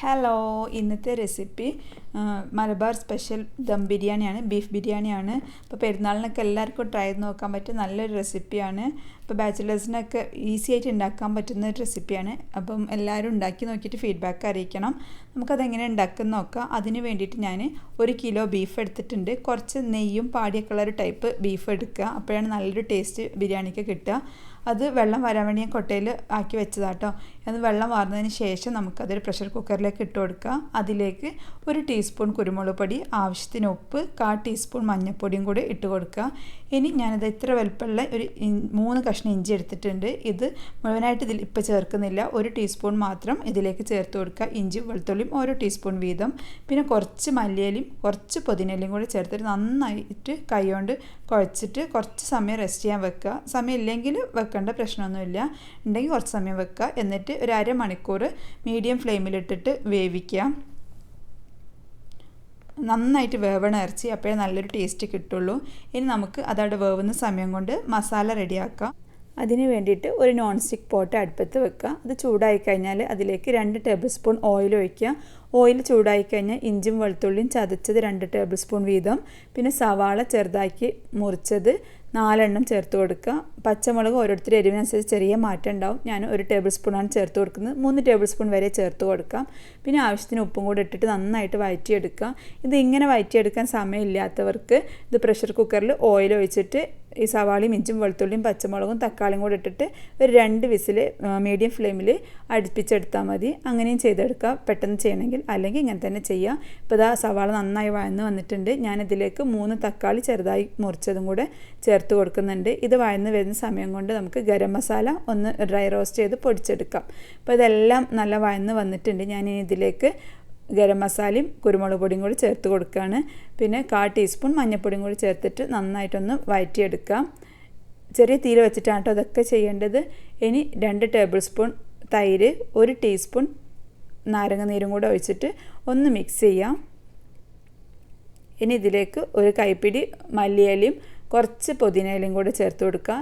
Hello, ഇന്നത്തെ recipe Malabar special dum ബിരിയാണിയാണ്, beef ബിരിയാണിയാണ്. അപ്പോൾ പെരുന്നാളിനൊക്കെ എല്ലാവർക്കും ട്രൈ ചെയ്ത് നോക്കാൻ പറ്റിയ നല്ലൊരു റെസിപ്പിയാണ്. ഇപ്പോൾ ബാച്ചിലേഴ്സിനൊക്കെ ഈസി ആയിട്ട് ഉണ്ടാക്കാൻ പറ്റുന്ന ഒരു റെസിപ്പിയാണ്. അപ്പം എല്ലാവരും ഉണ്ടാക്കി നോക്കിയിട്ട് ഫീഡ്ബാക്ക് അറിയിക്കണം. നമുക്കതെങ്ങനെ ഉണ്ടാക്കുന്ന നോക്കാം. അതിന് വേണ്ടിയിട്ട് ഞാൻ 1 കിലോ ബീഫ് എടുത്തിട്ടുണ്ട്. കുറച്ച് നെയ്യും പാടിയൊക്കെ ഉള്ള ഒരു ടൈപ്പ് ബീഫ് എടുക്കുക. അപ്പോഴാണ് നല്ലൊരു ടേസ്റ്റ് ബിരിയാണിക്ക് കിട്ടുക. അത് വെള്ളം വരാൻ വേണ്ടി ഞാൻ കൊട്ടയിൽ ആക്കി വെച്ചതാട്ടോ. അത് വെള്ളം വാർന്നതിന് ശേഷം നമുക്കതൊരു പ്രഷർ കുക്കറിലേക്ക് ഇട്ട് കൊടുക്കുക. അതിലേക്ക് 1 ടീസ്പൂൺ കുരുമുളക് പൊടി, ആവശ്യത്തിന് ഉപ്പ്, 1/4 ടീസ്പൂൺ മഞ്ഞൾപ്പൊടിയും കൂടി ഇട്ട് കൊടുക്കുക. ഇനി ഞാനത് ഇത്ര വലുപ്പമുള്ള 3 കഷ്ണം ഇഞ്ചി എടുത്തിട്ടുണ്ട്. ഇത് മുഴുവനായിട്ട് ഇതിൽ ഇപ്പോൾ ചേർക്കുന്നില്ല, 1 ടീസ്പൂൺ മാത്രം ഇതിലേക്ക് ചേർത്ത് കൊടുക്കുക. ഇഞ്ചിയും വെളുത്തുള്ളിയും ഓരോ ടീസ്പൂൺ വീതം, പിന്നെ കുറച്ച് മല്ലിയിലയും കുറച്ച് പുതിനയിലയും കൂടി ചേർത്തിട്ട് നന്നായിട്ട് കൈകൊണ്ട് കുഴച്ചിട്ട് കുറച്ച് സമയം റെസ്റ്റ് ചെയ്യാൻ വെക്കുക. സമയം ഇല്ലെങ്കിൽ വെക്കേണ്ട പ്രശ്നമൊന്നുമില്ല, ഉണ്ടെങ്കിൽ കുറച്ച് സമയം വെക്കുക. എന്നിട്ട് ഒരു അരമണിക്കൂർ മീഡിയം ഫ്ലെയിമിലിട്ടിട്ട് വേവിക്കുക. നന്നായിട്ട് വേവണ ഇറച്ചി, അപ്പോഴേ നല്ലൊരു ടേസ്റ്റ് കിട്ടുള്ളൂ. ഇനി നമുക്ക് അതവിടെ വേവുന്ന സമയം കൊണ്ട് മസാല റെഡിയാക്കാം. അതിന് വേണ്ടിയിട്ട് ഒരു നോൺ സ്റ്റിക്ക് പോട്ട് അടുപ്പത്ത് വെക്കുക. അത് ചൂടായി കഴിഞ്ഞാൽ അതിലേക്ക് 2 ടേബിൾ സ്പൂൺ ഓയിൽ ഒഴിക്കുക. ഓയിൽ ചൂടായി കഴിഞ്ഞാൽ ഇഞ്ചിയും വെളുത്തുള്ളിയും ചതച്ചത് 2 ടേബിൾ സ്പൂൺ വീതം, പിന്നെ സവാള ചെറുതാക്കി മുറിച്ചത് 4 ചേർത്ത് കൊടുക്കുക. പച്ചമുളക് ഓരോരുത്തരുടെ എരിവിനനുസരിച്ച് ചെറിയ മാറ്റം ഉണ്ടാവും. ഞാൻ 1 ടേബിൾ സ്പൂണാണ് ചേർത്ത് കൊടുക്കുന്നത്. 3 ടേബിൾ സ്പൂൺ വരെ ചേർത്ത് കൊടുക്കാം. പിന്നെ ആവശ്യത്തിന് ഉപ്പും കൂടി ഇട്ടിട്ട് നന്നായിട്ട് വഴറ്റിയെടുക്കുക. ഇത് ഇങ്ങനെ വഴറ്റിയെടുക്കാൻ സമയമില്ലാത്തവർക്ക് ഇത് പ്രഷർ കുക്കറിൽ ഓയിൽ ഒഴിച്ചിട്ട് ഈ സവാളയും ഇഞ്ചും വെളുത്തുള്ളിയും പച്ചമുളകും തക്കാളിയും കൂടി ഇട്ടിട്ട് ഒരു 2 വിസിൽ മീഡിയം ഫ്ലെയിമിൽ അടുപ്പിച്ചെടുത്താൽ മതി. അങ്ങനെയും ചെയ്തെടുക്കുക പെട്ടെന്ന് ചെയ്യണമെങ്കിൽ, അല്ലെങ്കിൽ ഇങ്ങനെ തന്നെ ചെയ്യുക. ഇപ്പോൾ ഇതാ സവാള നന്നായി വഴന്ന് വന്നിട്ടുണ്ട്. ഞാനിതിലേക്ക് 3 തക്കാളി ചെറുതായി മുറിച്ചതും കൂടെ ചേർത്ത് കൊടുക്കുന്നുണ്ട്. ഇത് വഴന്ന് വരുന്ന സമയം കൊണ്ട് നമുക്ക് ഗരം മസാല ഒന്ന് ഡ്രൈ റോസ്റ്റ് ചെയ്ത് പൊടിച്ചെടുക്കാം. അപ്പോൾ ഇതെല്ലാം നല്ല വഴന്ന് വന്നിട്ടുണ്ട്. ഞാനിനി ഇതിലേക്ക് ഗരം മസാലയും കുരുമുളക് പൊടിയും കൂടി ചേർത്ത് കൊടുക്കുകയാണ്. പിന്നെ 1/4 ടീസ്പൂൺ മഞ്ഞൾപ്പൊടിയും കൂടി ചേർത്തിട്ട് നന്നായിട്ടൊന്ന് വഴറ്റിയെടുക്കാം. ചെറിയ തീയിൽ വെച്ചിട്ടാണ് കേട്ടോ അതൊക്കെ ചെയ്യേണ്ടത്. ഇനി 2 ടേബിൾ സ്പൂൺ തൈര്, 1 ടീസ്പൂൺ നാരങ്ങ നീരും കൂടെ ഒഴിച്ചിട്ട് ഒന്ന് മിക്സ് ചെയ്യാം. ഇനി ഇതിലേക്ക് ഒരു കൈപ്പിടി മല്ലിയിലയും കുറച്ച് പുതിനയിലയും കൂടെ ചേർത്ത് കൊടുക്കുക.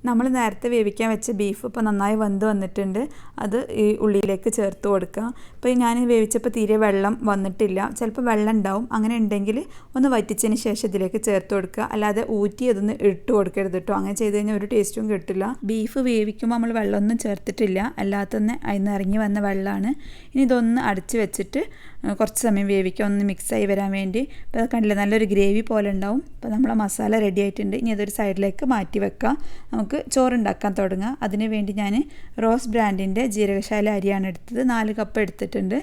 നമ്മൾ നേരത്തെ വേവിക്കാൻ വെച്ച ബീഫ് ഇപ്പോൾ നന്നായി വെന്ത് വന്നിട്ടുണ്ട്. അത് ഈ ഉള്ളിയിലേക്ക് ചേർത്ത് കൊടുക്കുക. ഇപ്പോൾ ഞാൻ വേവിച്ചപ്പോൾ തീരെ വെള്ളം വന്നിട്ടില്ല, ചിലപ്പോൾ വെള്ളം ഉണ്ടാവും. അങ്ങനെ ഉണ്ടെങ്കിൽ ഒന്ന് വറ്റിച്ചതിന് ശേഷം ഇതിലേക്ക് ചേർത്ത് കൊടുക്കുക. അല്ലാതെ ഊറ്റി അതൊന്ന് ഇട്ട് കൊടുക്കരുത് കേട്ടോ. അങ്ങനെ ചെയ്ത് കഴിഞ്ഞാൽ ഒരു ടേസ്റ്റും കിട്ടില്ല. ബീഫ് വേവിക്കുമ്പോൾ നമ്മൾ വെള്ളമൊന്നും ചേർത്തിട്ടില്ല, അല്ലാതെ തന്നെ അതിന് ഇറങ്ങി വന്ന വെള്ളമാണ്. ഇനി ഇതൊന്ന് അടച്ച് വെച്ചിട്ട് കുറച്ച് സമയം വേവിക്കുക, ഒന്ന് മിക്സായി വരാൻ വേണ്ടി. അപ്പോൾ കണ്ടില്ലേ, നല്ലൊരു ഗ്രേവി പോലെ ഉണ്ടാവും. അപ്പോൾ നമ്മളെ മസാല റെഡി ആയിട്ടുണ്ട്. ഇനി അതൊരു സൈഡിലേക്ക് മാറ്റി വെക്കുക. നമുക്ക് ചോറുണ്ടാക്കാൻ തുടങ്ങാം. അതിന് വേണ്ടി ഞാൻ റോസ് ബ്രാൻഡിൻ്റെ ജീരകശാല അരിയാണ് എടുത്തത്. 4 കപ്പ് എടുത്തിട്ടുണ്ട്.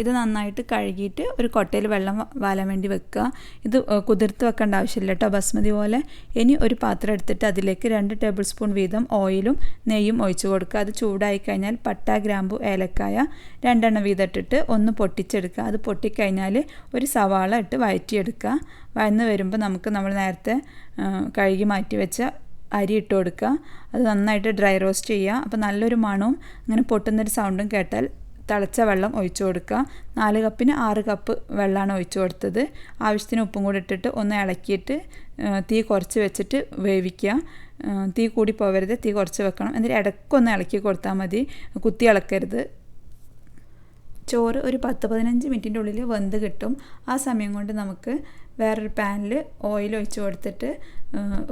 ഇത് നന്നായിട്ട് കഴുകിയിട്ട് ഒരു കൊട്ടയിൽ വെള്ളം വാലാൻ വേണ്ടി വെക്കുക. ഇത് കുതിർത്ത് വെക്കേണ്ട ആവശ്യമില്ല കേട്ടോ, ബസ്മതി പോലെ. ഇനി ഒരു പാത്രം എടുത്തിട്ട് അതിലേക്ക് 2 ടേബിൾ സ്പൂൺ വീതം ഓയിലും നെയ്യും ഒഴിച്ച് കൊടുക്കുക. അത് ചൂടായി കഴിഞ്ഞാൽ പട്ട, ഗ്രാമ്പു, ഏലക്കായ 2 വീതം ഇട്ടിട്ട് ഒന്ന് പൊട്ടിച്ചെടുക്കുക. അത് പൊട്ടിക്കഴിഞ്ഞാൽ ഒരു സവാള ഇട്ട് വഴറ്റിയെടുക്കുക. വഴന്ന് വരുമ്പോൾ നമ്മൾ നേരത്തെ കഴുകി മാറ്റി വെച്ച അരി ഇട്ട് കൊടുക്കുക. അത് നന്നായിട്ട് ഡ്രൈ റോസ്റ്റ് ചെയ്യുക. അപ്പോൾ നല്ലൊരു മണവും അങ്ങനെ പൊട്ടുന്നൊരു സൗണ്ടും കേട്ടാൽ തിളച്ച വെള്ളം ഒഴിച്ചു കൊടുക്കുക. 4 കപ്പിന് 6 കപ്പ് വെള്ളമാണ് ഒഴിച്ചു കൊടുത്തത്. ആവശ്യത്തിന് ഉപ്പും കൂടി ഇട്ടിട്ട് ഒന്ന് ഇളക്കിയിട്ട് തീ കുറച്ച് വെച്ചിട്ട് വേവിക്കുക. തീ കൂടി പോവരുത്, തീ കുറച്ച് വെക്കണം. എന്നിട്ട് ഇടയ്ക്കൊന്ന് ഇളക്കി കൊടുത്താൽ മതി, കുത്തി ഇളക്കരുത്. ചോറ് ഒരു 10-15 മിനിറ്റിൻ്റെ ഉള്ളിൽ വെന്ത് കിട്ടും. ആ സമയം കൊണ്ട് നമുക്ക് വേറൊരു പാനിൽ ഓയിൽ ഒഴിച്ച് കൊടുത്തിട്ട്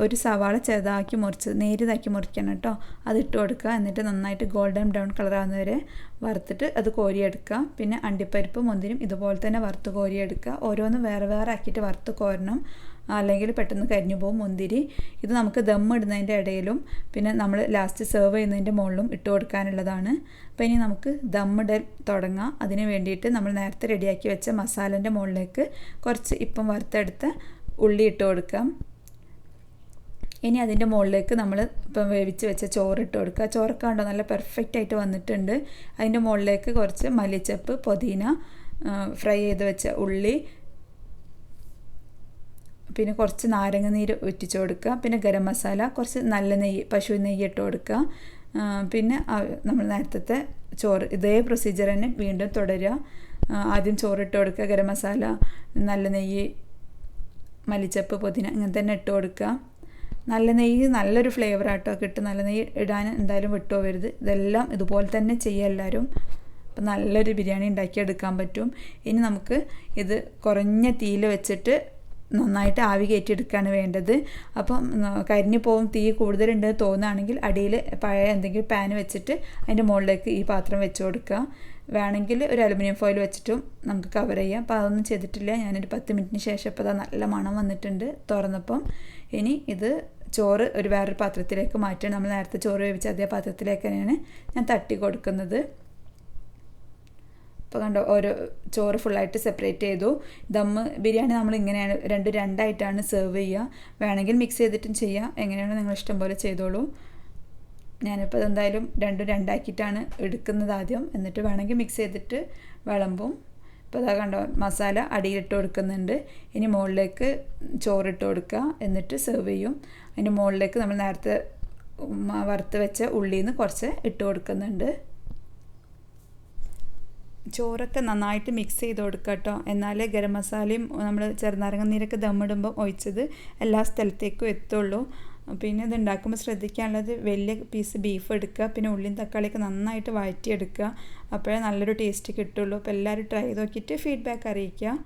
ഒരു സവാള ചെറുതാക്കി നേരിയതാക്കി മുറിക്കണം കേട്ടോ. അതിട്ട് കൊടുക്കുക. എന്നിട്ട് നന്നായിട്ട് ഗോൾഡൻ ബ്രൗൺ കളറാകുന്നവരെ വറുത്തിട്ട് അത് കോരിയെടുക്കുക. പിന്നെ അണ്ടിപ്പരിപ്പ്, മുന്തിരിയും ഇതുപോലെ തന്നെ വറുത്ത് കോരിയെടുക്കുക. ഓരോന്നും വേറെ വേറെ ആക്കിയിട്ട് വറുത്ത് കോരണം, അല്ലെങ്കിൽ പെട്ടെന്ന് കരിഞ്ഞു പോകും മുന്തിരി. ഇത് നമുക്ക് ദം ഇടുന്നതിൻ്റെ ഇടയിലും പിന്നെ നമ്മൾ ലാസ്റ്റ് സെർവ് ചെയ്യുന്നതിൻ്റെ മുകളിലും ഇട്ട് കൊടുക്കാനുള്ളതാണ്. അപ്പോൾ ഇനി നമുക്ക് ദം ഇടൽ തുടങ്ങാം. അതിന് വേണ്ടിയിട്ട് നമ്മൾ നേരത്തെ റെഡിയാക്കി വെച്ച മസാലേൻ്റെ മുകളിലേക്ക് കുറച്ച് ഇപ്പം വറുത്തെടുത്ത് ഉള്ളി ഇട്ട് കൊടുക്കാം. ഇനി അതിൻ്റെ മുകളിലേക്ക് നമ്മൾ ഇപ്പം വേവിച്ച് വെച്ച ചോറ് ഇട്ട് കൊടുക്കുക. ചോറൊക്കെ കണ്ടോ നല്ല പെർഫെക്റ്റ് ആയിട്ട് വന്നിട്ടുണ്ട്. അതിൻ്റെ മുകളിലേക്ക് കുറച്ച് മല്ലിച്ചപ്പ്, പുതിന, ഫ്രൈ ചെയ്ത് വെച്ച ഉള്ളി, പിന്നെ കുറച്ച് നാരങ്ങ നീര് ഒറ്റിച്ച് കൊടുക്കുക. പിന്നെ ഗരം മസാല, കുറച്ച് നല്ല നെയ്യ്, പശു നെയ്യ് ഇട്ട് കൊടുക്കുക. പിന്നെ നമ്മൾ നേരത്തെ ചോറ് ഇതേ പ്രൊസീജിയർ തന്നെ വീണ്ടും തുടരുക. ആദ്യം ചോറിട്ട് കൊടുക്കുക, ഗരം മസാല, നല്ല നെയ്യ്, മല്ലിച്ചപ്പ്, പുതിന ഇങ്ങനെ തന്നെ ഇട്ട് കൊടുക്കുക. നല്ല നെയ്യ് നല്ലൊരു ഫ്ലേവറാട്ടോ കിട്ടും. നല്ല നെയ്യ് ഇടാൻ എന്തായാലും വിട്ടുപോകരുത്. ഇതെല്ലാം ഇതുപോലെ തന്നെ ചെയ്യുക എല്ലാവരും. അപ്പോൾ നല്ലൊരു ബിരിയാണി ഉണ്ടാക്കിയെടുക്കാൻ പറ്റും. ഇനി നമുക്ക് ഇത് കുറഞ്ഞ തീയിൽ വെച്ചിട്ട് നന്നായിട്ട് ആവി കയറ്റിയെടുക്കുകയാണ് വേണ്ടത്. അപ്പം കരിഞ്ഞു പോകും തീ കൂടുതലുണ്ട് തോന്നുകയാണെങ്കിൽ അടിയിൽ പഴയ എന്തെങ്കിലും പാൻ വെച്ചിട്ട് അതിൻ്റെ മുകളിലേക്ക് ഈ പാത്രം വെച്ച് കൊടുക്കുക. വേണമെങ്കിൽ ഒരു അലുമിനിയം ഫോയിൽ വെച്ചിട്ടും നമുക്ക് കവർ ചെയ്യാം. അപ്പോൾ അതൊന്നും ചെയ്തിട്ടില്ല. ഞാനൊരു 10 മിനിറ്റിന് ശേഷം ഇപ്പോൾ അത് നല്ല മണം വന്നിട്ടുണ്ട് തുറന്നപ്പം. ഇനി ഇത് ചോറ് വേറൊരു പാത്രത്തിലേക്ക് മാറ്റുകയാണ്. നമ്മൾ നേരത്തെ ചോറ് വേവിച്ച അതേ പാത്രത്തിലേക്ക് തന്നെയാണ് ഞാൻ തട്ടി കൊടുക്കുന്നത്. അപ്പോൾ കണ്ടോ, ഓരോ ചോറ് ഫുള്ളായിട്ട് സെപ്പറേറ്റ് ചെയ്തു. ദമ്മ് ബിരിയാണി നമ്മൾ ഇങ്ങനെയാണ് രണ്ടായിട്ടാണ് സെർവ് ചെയ്യുക. വേണമെങ്കിൽ മിക്സ് ചെയ്തിട്ടും ചെയ്യാം, എങ്ങനെയാണ് നിങ്ങൾ ഇഷ്ടം പോലെ ചെയ്തോളൂ. ഞാനിപ്പോൾ അതെന്തായാലും രണ്ടാക്കിയിട്ടാണ് എടുക്കുന്നത് ആദ്യം, എന്നിട്ട് വേണമെങ്കിൽ മിക്സ് ചെയ്തിട്ട് വിളമ്പും. ഇപ്പോൾ അതാ കണ്ടോ, മസാല അടിയിലിട്ട് കൊടുക്കുന്നുണ്ട്. ഇനി മുകളിലേക്ക് ചോറിട്ട് കൊടുക്കുക, എന്നിട്ട് സെർവ് ചെയ്യും. അതിൻ്റെ മുകളിലേക്ക് നമ്മൾ നേരത്തെ വറുത്ത് വെച്ച ഉള്ളിയിൽ നിന്ന് കുറച്ച് ഇട്ട് കൊടുക്കുന്നുണ്ട്. ചോറൊക്കെ നന്നായിട്ട് മിക്സ് ചെയ്ത് കൊടുക്കുക കേട്ടോ. എന്നാലേ ഗരം മസാലയും നമ്മൾ ചെറുനാരങ്ങ നീരൊക്കെ ദമ്മിടുമ്പോൾ ഒഴിച്ചത് എല്ലാ സ്ഥലത്തേക്കും എത്തുള്ളൂ. പിന്നെ ഇത് ഉണ്ടാക്കുമ്പോൾ ശ്രദ്ധിക്കാനുള്ളത് വലിയ പീസ് ബീഫ് എടുക്കുക, പിന്നെ ഉള്ളിയും തക്കാളിയൊക്കെ നന്നായിട്ട് വഴറ്റിയെടുക്കുക. അപ്പോഴേ നല്ലൊരു ടേസ്റ്റ് കിട്ടുള്ളൂ. അപ്പോൾ എല്ലാവരും ട്രൈ ചെയ്ത് നോക്കിയിട്ട് ഫീഡ്ബാക്ക് അറിയിക്കുക.